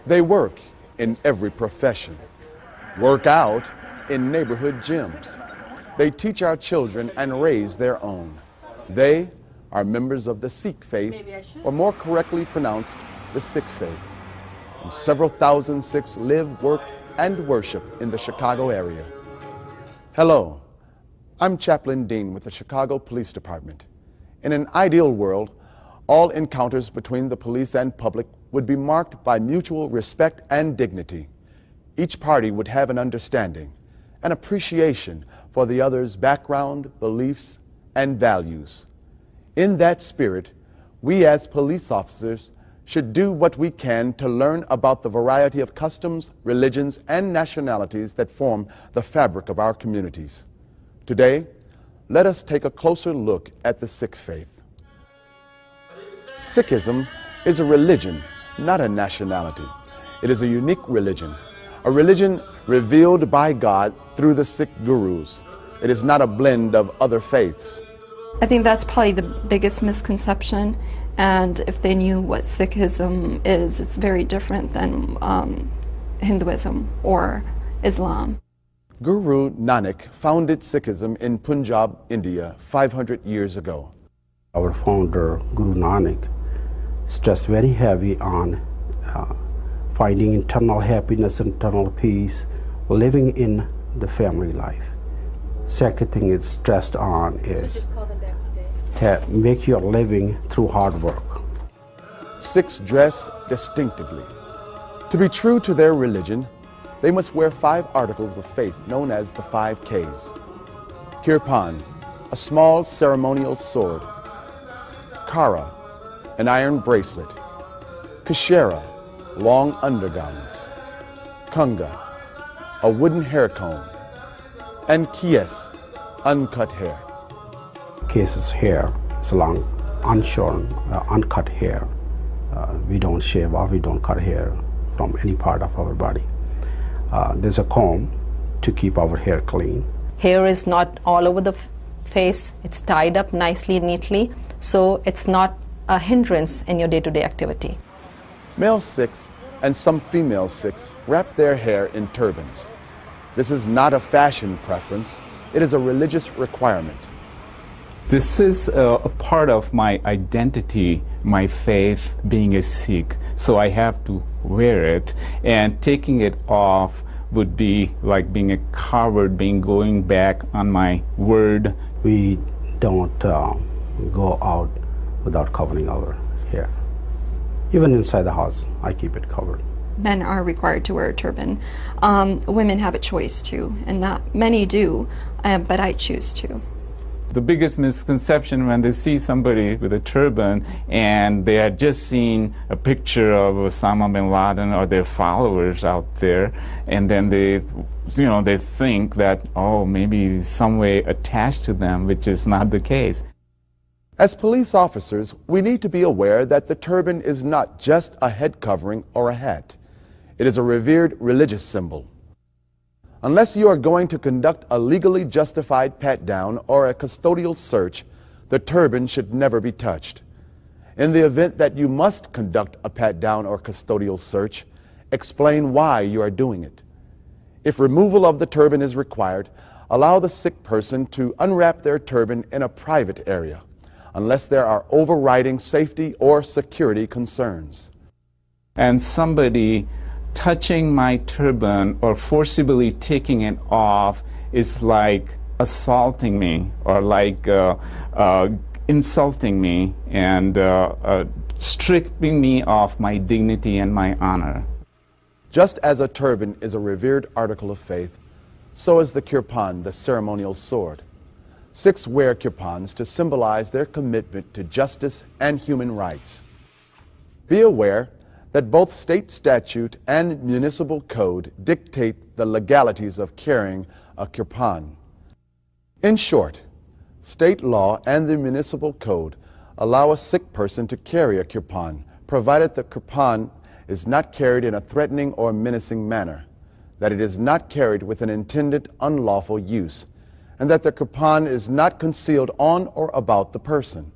They work in every profession, work out in neighborhood gyms. They teach our children and raise their own. They are members of the Sikh faith, or more correctly pronounced, the Sikh faith. And several thousand Sikhs live, work, and worship in the Chicago area. Hello, I'm Chaplain Dean with the Chicago Police Department. In an ideal world, all encounters between the police and public would be marked by mutual respect and dignity. Each party would have an understanding, an appreciation for the other's background, beliefs, and values. In that spirit, we as police officers should do what we can to learn about the variety of customs, religions, and nationalities that form the fabric of our communities. Today, let us take a closer look at the Sikh faith. Sikhism is a religion, not a nationality. It is a unique religion, a religion revealed by God through the Sikh gurus. It is not a blend of other faiths. I think that's probably the biggest misconception, and if they knew what Sikhism is, it's very different than Hinduism or Islam. Guru Nanak founded Sikhism in Punjab, India, 500 years ago. Our founder, Guru Nanak, stressed very heavy on finding internal happiness, internal peace, living in the family life. Second thing it's stressed on is make your living through hard work. Sikhs dress distinctively. To be true to their religion, they must wear 5 articles of faith known as the 5 Ks. Kirpan, a small ceremonial sword. Kara, an iron bracelet. Kashera, long undergarments. Kunga, a wooden hair comb. And Kies, uncut hair. Kies is hair. It's long, unshorn, uncut hair. We don't shave off, we don't cut hair from any part of our body. There's a comb to keep our hair clean. Hair is not all over the face. It's tied up nicely, neatly, so it's not a hindrance in your day-to-day activity. Male Sikhs and some female Sikhs wrap their hair in turbans. This is not a fashion preference, it is a religious requirement. This is a part of my identity, my faith, being a Sikh, so I have to wear it, and taking it off would be like being a coward, going back on my word. We don't go out without covering our hair. Even inside the house, I keep it covered. Men are required to wear a turban. Women have a choice too, and not many do, but I choose to. The biggest misconception when they see somebody with a turban and they had just seen a picture of Osama bin Laden or their followers out there, and then they think that, oh, maybe some way attached to them, which is not the case. As police officers, we need to be aware that the turban is not just a head covering or a hat. It is a revered religious symbol. Unless you are going to conduct a legally justified pat-down or a custodial search, the turban should never be touched. In the event that you must conduct a pat-down or custodial search, explain why you are doing it. If removal of the turban is required, allow the sick person to unwrap their turban in a private area, unless there are overriding safety or security concerns. And somebody touching my turban or forcibly taking it off is like assaulting me or like insulting me and stripping me of my dignity and my honor. Just as a turban is a revered article of faith, so is the kirpan, the ceremonial sword. Sikhs wear kirpans to symbolize their commitment to justice and human rights. Be aware that both state statute and municipal code dictate the legalities of carrying a kirpan. In short, state law and the municipal code allow a Sikh person to carry a kirpan, provided the kirpan is not carried in a threatening or menacing manner, that it is not carried with an intended unlawful use, and that the kirpan is not concealed on or about the person.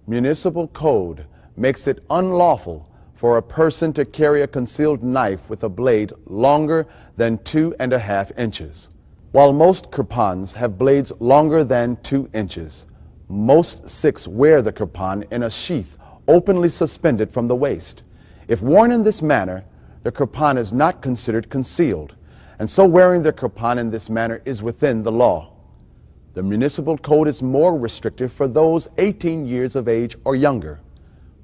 Municipal code makes it unlawful for a person to carry a concealed knife with a blade longer than 2.5 inches. While most kirpans have blades longer than 2 inches, most Sikhs wear the kirpan in a sheath openly suspended from the waist. If worn in this manner, the kirpan is not considered concealed, and so wearing the kirpan in this manner is within the law. The municipal code is more restrictive for those 18 years of age or younger.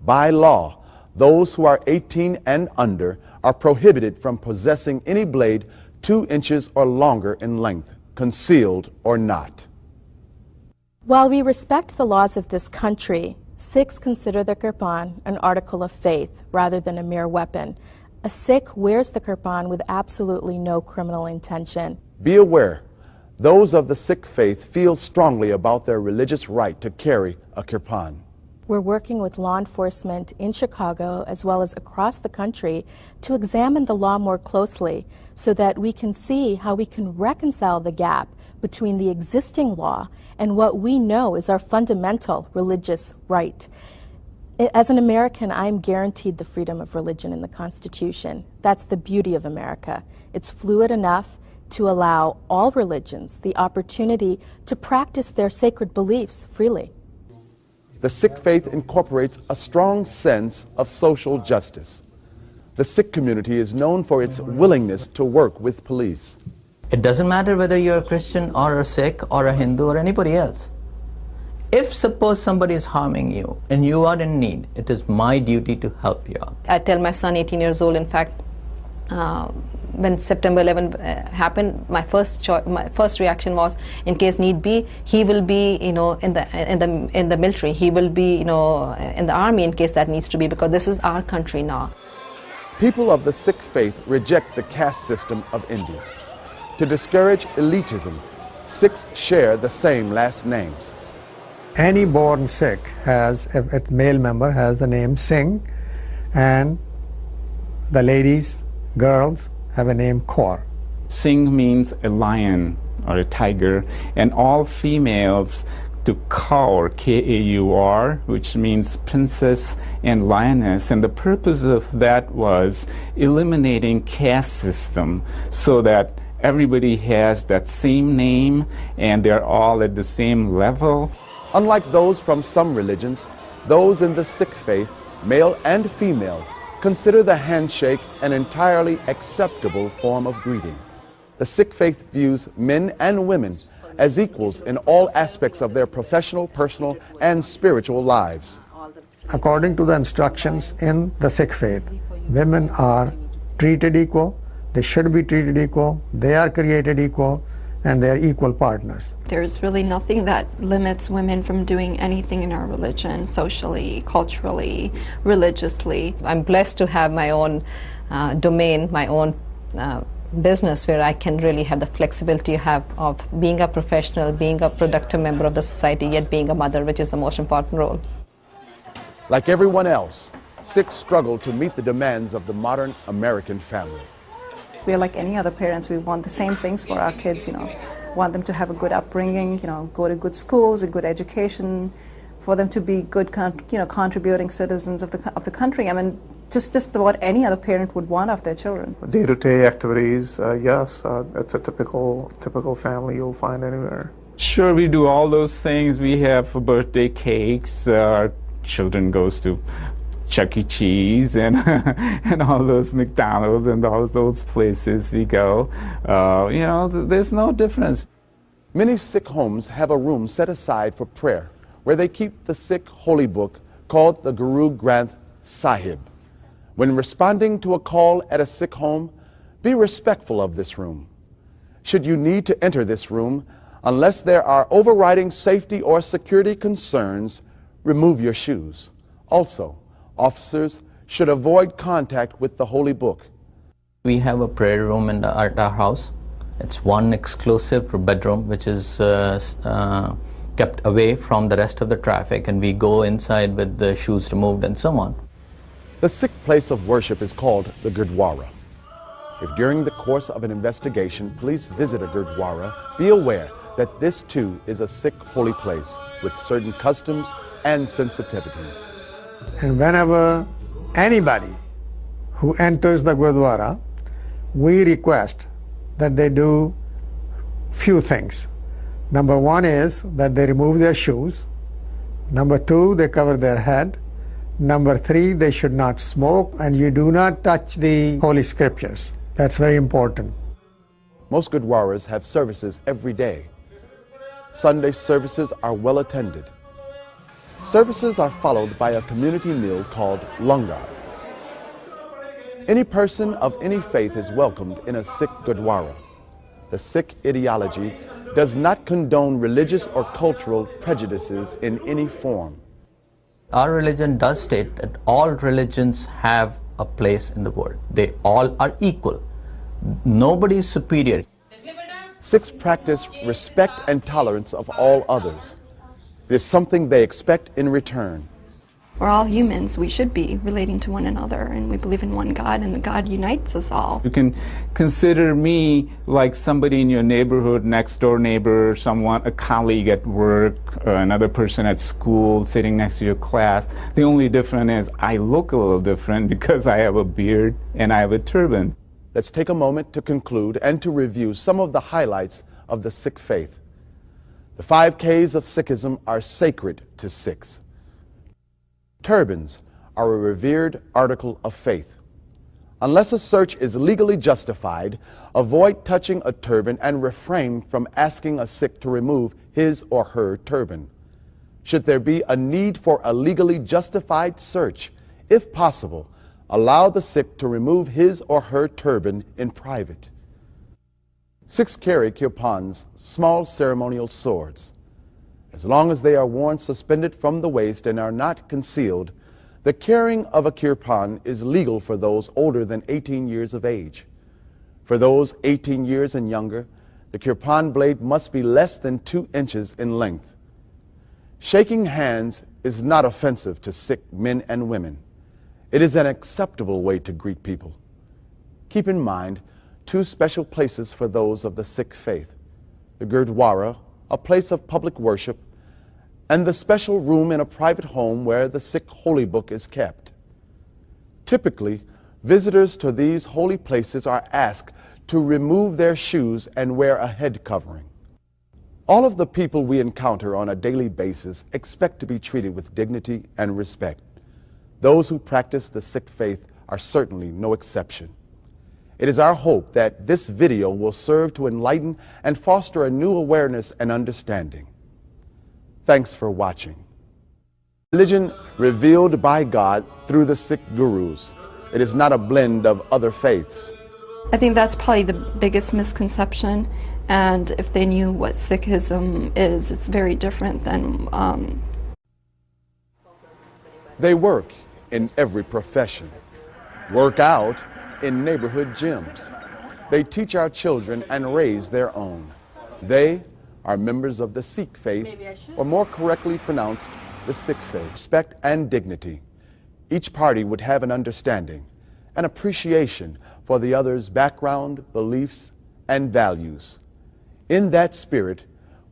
By law, those who are 18 and under are prohibited from possessing any blade 2 inches or longer in length, concealed or not. While we respect the laws of this country, Sikhs consider the kirpan an article of faith rather than a mere weapon. A Sikh wears the kirpan with absolutely no criminal intention. Be aware, those of the Sikh faith feel strongly about their religious right to carry a kirpan. We're working with law enforcement in Chicago as well as across the country to examine the law more closely so that we can see how we can reconcile the gap between the existing law and what we know is our fundamental religious right. As an American, I'm guaranteed the freedom of religion in the Constitution. That's the beauty of America. It's fluid enough to allow all religions the opportunity to practice their sacred beliefs freely. The Sikh faith incorporates a strong sense of social justice. The Sikh community is known for its willingness to work with police. It doesn't matter whether you're a Christian or a Sikh or a Hindu or anybody else. If suppose somebody is harming you and you are in need, it is my duty to help you out. I tell my son, 18 years old, in fact, when September 11 happened, my first reaction was, in case need be, he will be, in the military. He will be, in the army in case that needs to be, because this is our country now. People of the Sikh faith reject the caste system of India. To discourage elitism, Sikhs share the same last names. Any born Sikh has, a male member has the name Singh, and the ladies, girls, have a name Kaur. Singh means a lion or a tiger, and all females to Kaur, K-A-U-R, which means princess and lioness. And the purpose of that was eliminating caste system so that everybody has that same name and they're all at the same level. Unlike those from some religions, those in the Sikh faith, male and female, consider the handshake an entirely acceptable form of greeting. The Sikh faith views men and women as equals in all aspects of their professional, personal, and spiritual lives. According to the instructions in the Sikh faith, women are treated equal, they should be treated equal, they are created equal, and they are equal partners. There's really nothing that limits women from doing anything in our religion, socially, culturally, religiously. I'm blessed to have my own domain, my own business where I can really have the flexibility of being a professional, being a productive member of the society, yet being a mother, which is the most important role. Like everyone else, Sikhs struggle to meet the demands of the modern American family. We're like any other parents. We want the same things for our kids, want them to have a good upbringing, go to good schools, a good education, for them to be good, contributing citizens of the country. I mean, just what any other parent would want of their children. Day-to-day activities, yes, it's a typical family you'll find anywhere. Sure, we do all those things. We have birthday cakes. Our children goes to Chuck E. Cheese and and all those McDonald's and all those places we go. There's no difference. Many Sikh homes have a room set aside for prayer where they keep the Sikh holy book called the Guru Granth Sahib. When responding to a call at a Sikh home, be respectful of this room. Should you need to enter this room, unless there are overriding safety or security concerns, remove your shoes. Also, officers should avoid contact with the holy book. We have a prayer room at our house. It's one exclusive bedroom which is kept away from the rest of the traffic, and we go inside with the shoes removed and so on. The Sikh place of worship is called the Gurdwara. If during the course of an investigation police visit a Gurdwara, be aware that this too is a Sikh holy place with certain customs and sensitivities. And whenever anybody who enters the Gurdwara, we request that they do few things. Number one is that they remove their shoes. Number two, they cover their head. Number three, they should not smoke, and you do not touch the holy scriptures. That's very important. Most Gurdwaras have services every day. Sunday services are well attended. Services are followed by a community meal called langar. Any person of any faith is welcomed in a Sikh Gurdwara. The Sikh ideology does not condone religious or cultural prejudices in any form. Our religion does state that all religions have a place in the world. They all are equal. Nobody is superior. Sikhs practice respect and tolerance of all others. It is something they expect in return. We're all humans. We should be relating to one another, and we believe in one God, and the God unites us all. You can consider me like somebody in your neighborhood, next door neighbor, someone, a colleague at work, another person at school, sitting next to your class. The only difference is I look a little different because I have a beard and I have a turban. Let's take a moment to conclude and to review some of the highlights of the Sikh faith. The 5 Ks of Sikhism are sacred to Sikhs. Turbans are a revered article of faith. Unless a search is legally justified, avoid touching a turban and refrain from asking a Sikh to remove his or her turban. Should there be a need for a legally justified search, if possible, allow the Sikh to remove his or her turban in private. Sikhs carry kirpans, small ceremonial swords. As long as they are worn suspended from the waist and are not concealed, the carrying of a kirpan is legal for those older than 18 years of age. For those 18 years and younger, the kirpan blade must be less than 2 inches in length. Shaking hands is not offensive to Sikh men and women. It is an acceptable way to greet people. Keep in mind 2 special places for those of the Sikh faith: the Gurdwara, a place of public worship, and the special room in a private home where the Sikh holy book is kept. Typically, visitors to these holy places are asked to remove their shoes and wear a head covering. All of the people we encounter on a daily basis expect to be treated with dignity and respect. Those who practice the Sikh faith are certainly no exception. It is our hope that this video will serve to enlighten and foster a new awareness and understanding. Thanks for watching. Religion revealed by God through the Sikh gurus. It is not a blend of other faiths. I think that's probably the biggest misconception, and if they knew what Sikhism is, it's very different than... They work in every profession, work out in neighborhood gyms. They teach our children and raise their own. They are members of the Sikh faith, or more correctly pronounced, the Sikh faith. Respect and dignity. Each party would have an understanding, an appreciation for the other's background, beliefs, and values. In that spirit,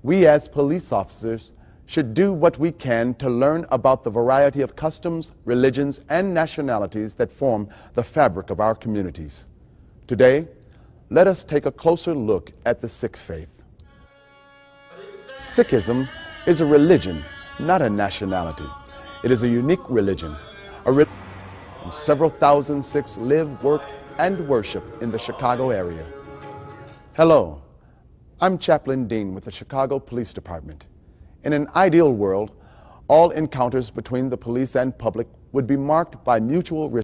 we as police officers should do what we can to learn about the variety of customs, religions, and nationalities that form the fabric of our communities. Today, let us take a closer look at the Sikh faith. Sikhism is a religion, not a nationality. It is a unique religion. And several thousand Sikhs live, work, and worship in the Chicago area. Hello, I'm Chaplain Dean with the Chicago Police Department. In an ideal world, all encounters between the police and public would be marked by mutual respect.